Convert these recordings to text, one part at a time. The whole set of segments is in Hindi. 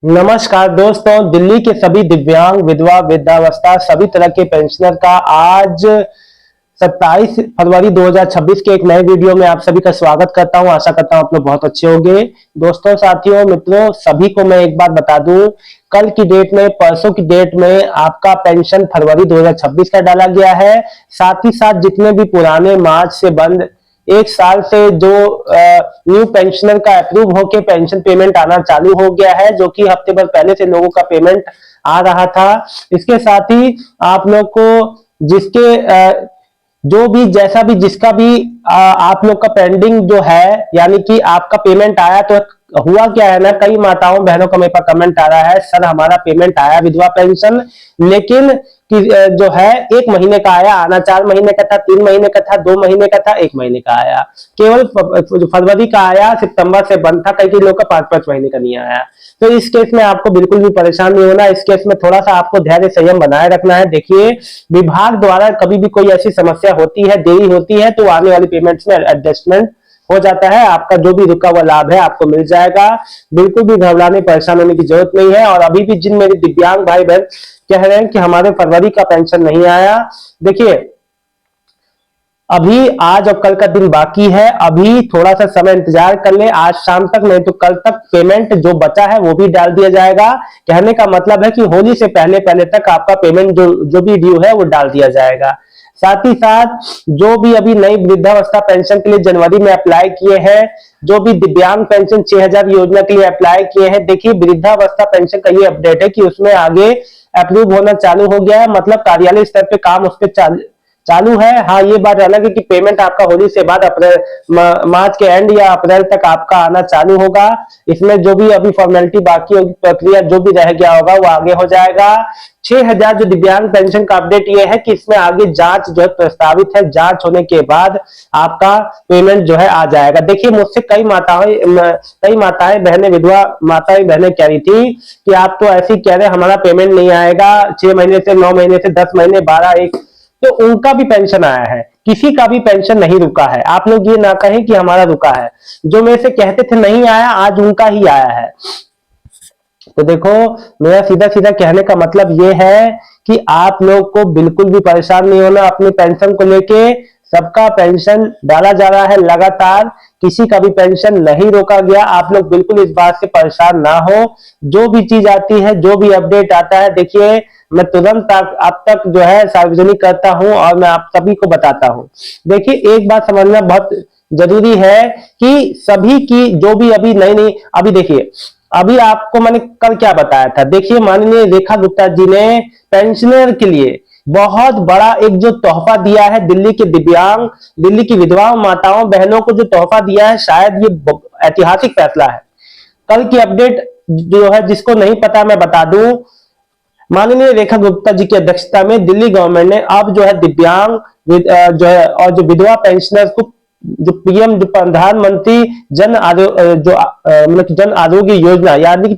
नमस्कार दोस्तों, दिल्ली के सभी दिव्यांग, विधवा, वृद्धावस्था सभी तरह के पेंशनर का आज 27 फरवरी 2026 के एक नए वीडियो में आप सभी का स्वागत करता हूं। आशा करता हूं आप लोग बहुत अच्छे होंगे। दोस्तों, साथियों, मित्रों, सभी को मैं एक बात बता दूं, कल की डेट में, परसों की डेट में आपका पेंशन फरवरी 2026 का डाला गया है। साथ ही साथ जितने भी पुराने मार्च से बंद एक साल से जो न्यू पेंशनर का अप्रूव होके पेंशन पेमेंट आना चालू हो गया है, जो कि हफ्ते भर पहले से लोगों का पेमेंट आ रहा था। इसके साथ ही आप लोग को जिसके जो भी जैसा भी जिसका भी आप लोग का पेंडिंग जो है, यानी कि आपका पेमेंट आया, तो हुआ क्या है ना, कई माताओं बहनों का मेरे पास कमेंट आ रहा है, सर हमारा पेमेंट आया विधवा पेंशन, लेकिन जो है 1 महीने का आया, आना 4 महीने का था, 3 महीने का था, 2 महीने का था, 1 महीने का आया, केवल फरवरी का आया, सितंबर से बंद था, कई लोग का 5-5 महीने का नहीं आया। तो इस केस में आपको बिल्कुल भी परेशान नहीं होना। इस केस में थोड़ा सा आपको धैर्य संयम बनाए रखना है। देखिए, विभाग द्वारा कभी भी कोई ऐसी समस्या होती है, देरी होती है, तो आने वाली पेमेंट्स में एडजस्टमेंट हो जाता है। आपका जो भी रुका हुआ लाभ है आपको मिल जाएगा। बिल्कुल भी घबराने परेशान होने की जरूरत नहीं है। और अभी भी जिन मेरे दिव्यांग भाई बहन कह रहे हैं कि हमारे फरवरी का पेंशन नहीं आया, देखिए अभी आज और कल का दिन बाकी है, अभी थोड़ा सा समय इंतजार कर ले, आज शाम तक नहीं तो कल तक पेमेंट जो बचा है वो भी डाल दिया जाएगा। कहने का मतलब है कि होली से पहले पहले तक आपका पेमेंट जो भी ड्यू है वो डाल दिया जाएगा। साथ ही साथ जो भी अभी नई वृद्धावस्था पेंशन के लिए जनवरी में अप्लाई किए हैं, जो भी दिव्यांग पेंशन 6000 योजना के लिए अप्लाई किए हैं, देखिए वृद्धावस्था पेंशन का ये अपडेट है कि उसमें आगे अप्रूव होना चालू हो गया है, मतलब कार्यालय स्तर पे काम उस पर चालू है। हाँ, ये बात अलग है कि पेमेंट आपका होली से बाद अप्रैल मार्च के एंड या अप्रैल तक आपका आना चालू होगा। इसमें जो भी अभी फॉर्मेलिटी बाकी होगी, प्रक्रिया जो भी रह गया होगा वो आगे हो जाएगा। 6000 जो दिव्यांग पेंशन का अपडेट ये है कि इसमें आगे जांच जो है प्रस्तावित है, जांच होने के बाद आपका पेमेंट जो है आ जाएगा। देखिए, मुझसे कई माताएं बहनें, विधवा माताएं बहनें कह रही थी कि आप तो ऐसे ही कह रहे हमारा पेमेंट नहीं आएगा, 6 महीने से 9 महीने से 10 महीने 12 1, तो उनका भी पेंशन आया है, किसी का भी पेंशन नहीं रुका है। आप लोग ये ना कहें कि हमारा रुका है। जो मेरे से कहते थे नहीं आया, आज उनका ही आया है। तो देखो, मेरा सीधा सीधा कहने का मतलब ये है कि आप लोग को बिल्कुल भी परेशान नहीं होना अपनी पेंशन को लेके। सबका पेंशन डाला जा रहा है लगातार, किसी का भी पेंशन नहीं रोका गया। आप लोग बिल्कुल इस बात से परेशान ना हो। जो भी चीज आती है, जो भी अपडेट आता है, देखिए मैं तुरंत आप तक जो है सार्वजनिक करता हूं और मैं आप सभी को बताता हूं। देखिए, एक बात समझना बहुत जरूरी है कि सभी की जो भी अभी नई अभी देखिए, अभी आपको मैंने कल क्या बताया था। देखिए, माननीय रेखा गुप्ता जी ने पेंशनर के लिए बहुत बड़ा एक जो तोहफा दिया है, दिल्ली के दिव्यांग, दिल्ली की विधवाओं माताओं बहनों को जो तोहफा दिया है, शायद ये ऐतिहासिक फैसला है। कल की अपडेट जो है, जिसको नहीं पता मैं बता दूं, माननीय रेखा गुप्ता जी की अध्यक्षता में दिल्ली गवर्नमेंट ने अब जो है दिव्यांग जो है और जो विधवा पेंशनर्स को जो पीएम जो प्रधानमंत्री जन मतलब जन आरोग्य योजना, यानी कि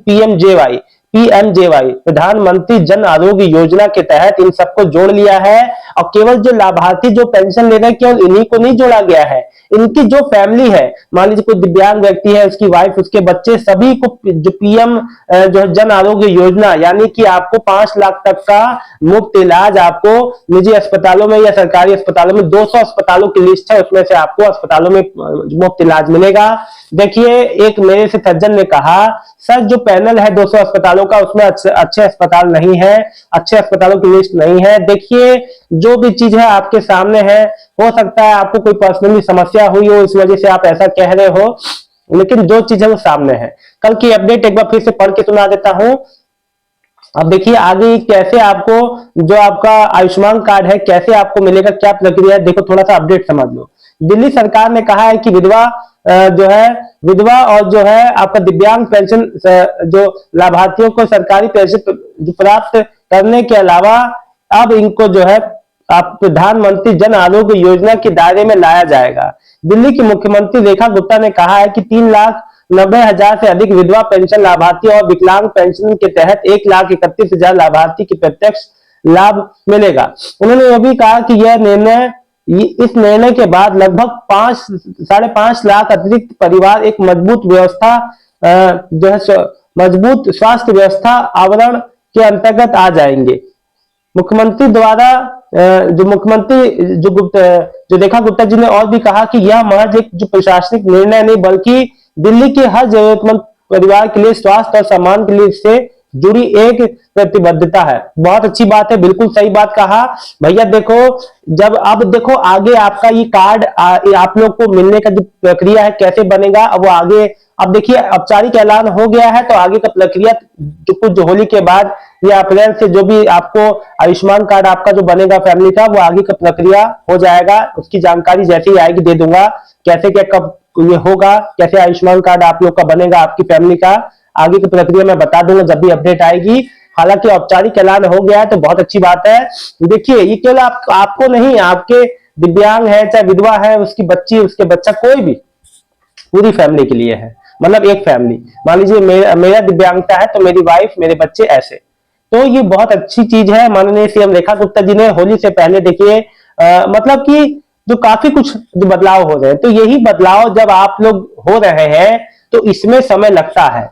पीएमजेवाई प्रधानमंत्री जन आरोग्य योजना के तहत इन सबको जोड़ लिया है। और केवल जो लाभार्थी जो पेंशन ले रहे हैं, केवल इन्हीं को नहीं जोड़ा गया है, इनकी जो फैमिली है, मान लीजिए कोई दिव्यांग व्यक्ति है, उसकी वाइफ, उसके बच्चे, सभी को जो पीएम जो जन आरोग्य योजना, यानी कि आपको 5 लाख तक का मुफ्त इलाज आपको निजी अस्पतालों में या सरकारी अस्पतालों में 200 अस्पतालों की लिस्ट है, उसमें से आपको अस्पतालों में मुफ्त इलाज मिलेगा। देखिए, एक मेरे से सज्जन ने कहा, सर जो पैनल है 200 अस्पतालों का, उसमें अच्छे अस्पताल नहीं है, अच्छे अस्पतालों की लिस्ट नहीं है। देखिए, जो भी चीज है आपके सामने है, हो सकता है आपको कोई पर्सनली समस्या हुई हो, इस वजह से आप ऐसा कह रहे हो, लेकिन जो चीज है वो सामने है। कल की अपडेट एक बार फिर से पढ़ के सुना देता हूं। अब देखिए आगे कैसे आपको जो आपका आयुष्मान कार्ड है कैसे आपको मिलेगा, क्या प्रक्रिया है, देखो थोड़ा सा अपडेट समझ लो। दिल्ली सरकार ने कहा है कि विधवा और जो है आपका दिव्यांग पेंशन जो लाभार्थियों को सरकारी पेंशन प्राप्त करने के अलावा अब इनको जो है आप प्रधानमंत्री जन आरोग्य योजना के दायरे में लाया जाएगा। दिल्ली की मुख्यमंत्री रेखा गुप्ता ने कहा है कि 3,90,000 से अधिक विधवा पेंशन लाभार्थी और विकलांग पेंशन के तहत 1,31,000 लाभार्थी की प्रत्यक्ष लाभ मिलेगा। उन्होंने यह भी कहा कि इस निर्णय के बाद लगभग 5-5.5 लाख अतिरिक्त परिवार एक मजबूत व्यवस्था जो है मजबूत स्वास्थ्य व्यवस्था आवरण के अंतर्गत आ जाएंगे। मुख्यमंत्री द्वारा जो मुख्यमंत्री जो रेखा गुप्ता जी ने और भी कहा कि यह महज एक जो प्रशासनिक निर्णय नहीं बल्कि दिल्ली के हर जरूरतमंद परिवार के लिए स्वास्थ्य और सम्मान के लिए से जुड़ी एक प्रतिबद्धता है। बहुत अच्छी बात है, बिल्कुल सही बात कहा भैया। देखो जब अब देखो आगे आपका ये कार्ड आप लोग को मिलने का जो प्रक्रिया है कैसे बनेगा, अब वो आगे अब देखिए औपचारिक ऐलान हो गया है, तो आगे का प्रक्रिया जो कुछ होली के बाद या अप्रैल से जो भी आपको आयुष्मान कार्ड आपका जो बनेगा फैमिली का, वो आगे का प्रक्रिया हो जाएगा। उसकी जानकारी जैसे ही आएगी दे दूंगा, कैसे क्या कब ये होगा, कैसे आयुष्मान कार्ड आप लोग का बनेगा, आपकी फैमिली का आगे की प्रक्रिया मैं बता दूंगा जब भी अपडेट आएगी। हालांकि औपचारिक ऐलान हो गया है तो बहुत अच्छी बात है। देखिए ये केवल आपको नहीं, आपके दिव्यांग है चाहे विधवा है, उसकी बच्ची उसके बच्चा कोई भी, पूरी फैमिली के लिए है। मतलब एक फैमिली, मान लीजिए मेरा दिव्यांगता है तो मेरी वाइफ मेरे बच्चे ऐसे, तो ये बहुत अच्छी चीज है। माननीय सीएम रेखा गुप्ता जी ने होली से पहले देखिए मतलब कि जो काफी कुछ जो बदलाव हो रहे हैं, तो यही बदलाव जब आप लोग हो रहे हैं तो इसमें समय लगता है,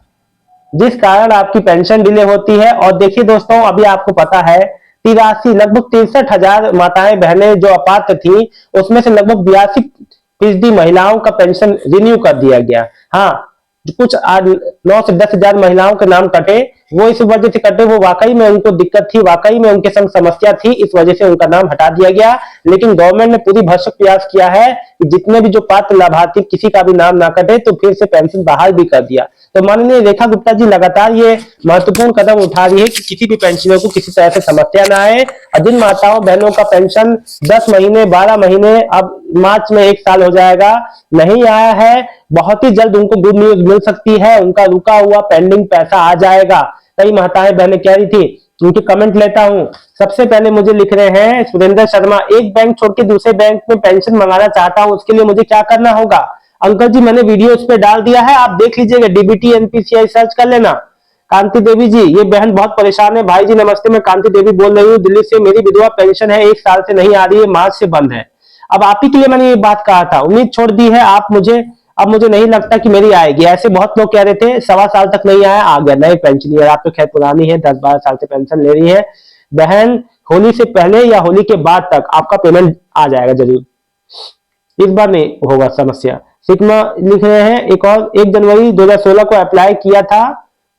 जिस कारण आपकी पेंशन डिले होती है। और देखिए दोस्तों, अभी आपको पता है 83 लगभग 63,000 माताएं बहनें जो अपात्र थी, उसमें से लगभग 82% महिलाओं का पेंशन रिन्यू कर दिया गया। हाँ, कुछ 9 से 10,000 महिलाओं के नाम कटे, वो इस वजह से कटे, वो वाकई में उनको दिक्कत थी, वाकई में उनके संग समस्या थी, इस वजह से उनका नाम हटा दिया गया। लेकिन गवर्नमेंट ने पूरी भरसक प्रयास किया है कि जितने भी जो पात्र लाभार्थी किसी का भी नाम ना कटे, तो फिर से पेंशन बहाल भी कर दिया। तो माननीय रेखा गुप्ता जी लगातार ये महत्वपूर्ण कदम उठा रही है कि किसी भी पेंशनर को किसी तरह से समस्या ना आए। और जिन माताओं बहनों का पेंशन 10 महीने 12 महीने अब मार्च में 1 साल हो जाएगा नहीं आया है, बहुत ही जल्द उनको गुड न्यूज मिल सकती है, उनका रुका हुआ पेंडिंग पैसा आ जाएगा। कई माताएं बहनें कह रही थी, उनके कमेंट लेता हूं। सबसे पहले मुझे लिख रहे हैं सुरेंद्र शर्मा, एक बैंक छोड़ के दूसरे बैंक में पेंशन मंगाना चाहता हूं, उसके लिए मुझे क्या करना होगा? अंकल जी मैंने वीडियो उस पर डाल दिया है, आप देख लीजिएगा, डीबीटी एनपीसीआई सर्च कर लेना। कांति देवी जी, ये बहन बहुत परेशान है। भाई जी नमस्ते, मैं कांति देवी बोल रही हूँ दिल्ली से। मेरी विधवा पेंशन है 1 साल से नहीं आ रही है, मार्च से बंद है। अब आप ही के लिए मैंने ये बात कहा था, उम्मीद छोड़ दी है आप मुझे, अब मुझे नहीं लगता कि मेरी आएगी। ऐसे बहुत लोग कह रहे थे 1.25 साल तक नहीं आया, आ गया नए पेंशनियर। आप तो खैर पुरानी है, 10-12 साल से पेंशन ले रही है बहन, होली से पहले या होली के बाद तक आपका पेमेंट आ जाएगा जरूर, इस बार नहीं होगा समस्या। सिग्मा लिख रहे हैं एक और, 1 जनवरी 2016 को अप्लाई किया था,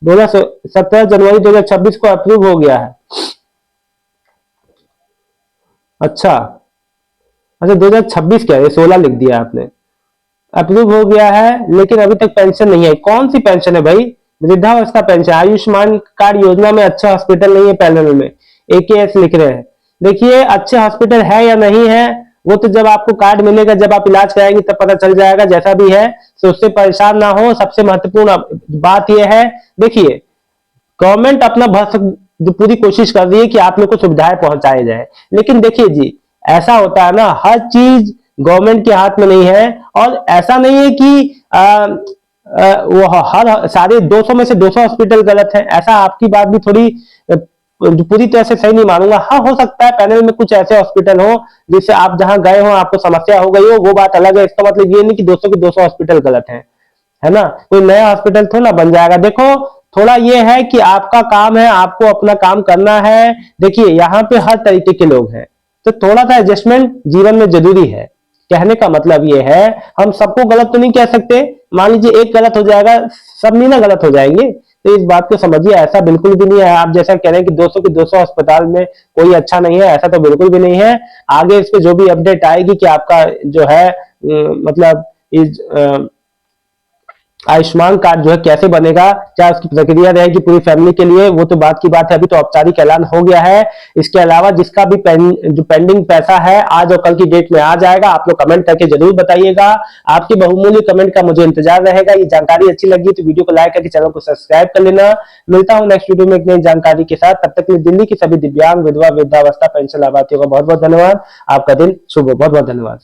17 जनवरी 2026 को अप्रूव हो गया है। अच्छा 2026 क्या है, 16 लिख दिया आपने। अप्रूव हो गया है लेकिन अभी तक पेंशन नहीं है। कौन सी पेंशन है भाई? वृद्धावस्था पेंशन। आयुष्मान कार्ड योजना में अच्छे हॉस्पिटल नहीं है पैनल में, एकेएस लिख रहे हैं। देखिए अच्छे हॉस्पिटल है या नहीं है वो तो जब आपको कार्ड मिलेगा, जब आप इलाज कराएंगे तब पता चल जाएगा, जैसा भी है। तो उससे परेशान ना हो। सबसे महत्वपूर्ण बात यह है, देखिए गवर्नमेंट अपना भरसक जो पूरी कोशिश कर रही है कि आप लोग को सुविधाएं पहुंचाई जाए, लेकिन देखिए जी ऐसा होता है ना, हर चीज गवर्नमेंट के हाथ में नहीं है। और ऐसा नहीं है कि वो हर सारे 200 में से 200 हॉस्पिटल गलत है, ऐसा आपकी बात भी थोड़ी पूरी तरह से सही नहीं मानूंगा। हाँ हो सकता है पैनल में कुछ ऐसे हॉस्पिटल हो जिससे आप जहां गए हो आपको समस्या हो गई हो, वो बात अलग है। इसका मतलब ये नहीं कि 200 के 200 हॉस्पिटल गलत है ना। कोई नया हॉस्पिटल थोड़ा बन जाएगा। देखो थोड़ा ये है कि आपका काम है, आपको अपना काम करना है। देखिए यहाँ पे हर तरीके के लोग हैं, तो थोड़ा सा एडजस्टमेंट जीवन में जरूरी है। कहने का मतलब ये है, हम सबको गलत तो नहीं कह सकते। मान लीजिए एक गलत हो जाएगा, सब नहीं ना गलत हो जाएंगे। तो इस बात को समझिए, ऐसा बिल्कुल भी नहीं है आप जैसा कह रहे हैं कि 200 के 200 अस्पताल में कोई अच्छा नहीं है, ऐसा तो बिल्कुल भी नहीं है। आगे इस पे जो भी अपडेट आएगी कि आपका जो है मतलब इस आयुष्मान कार्ड जो है कैसे बनेगा, क्या उसकी प्रक्रिया रहेगी पूरी फैमिली के लिए, वो तो बात की बात है। अभी तो औपचारिक ऐलान हो गया है। इसके अलावा जिसका भी जो पेंडिंग पैसा है आज और कल की डेट में आ जाएगा। आप लोग कमेंट करके जरूर बताइएगा, आपके बहुमूल्य कमेंट का मुझे इंतजार रहेगा। ये जानकारी अच्छी लगी तो वीडियो को लाइक करके चैनल को सब्सक्राइब कर लेना। मिलता हूं नेक्स्ट वीडियो में एक नई जानकारी के साथ। तब तक के लिए दिल्ली की सभी दिव्यांग विधवा वृद्धावस्था पेंशन लाभार्थियों का बहुत बहुत धन्यवाद। आपका दिन शुभ हो, बहुत बहुत धन्यवाद।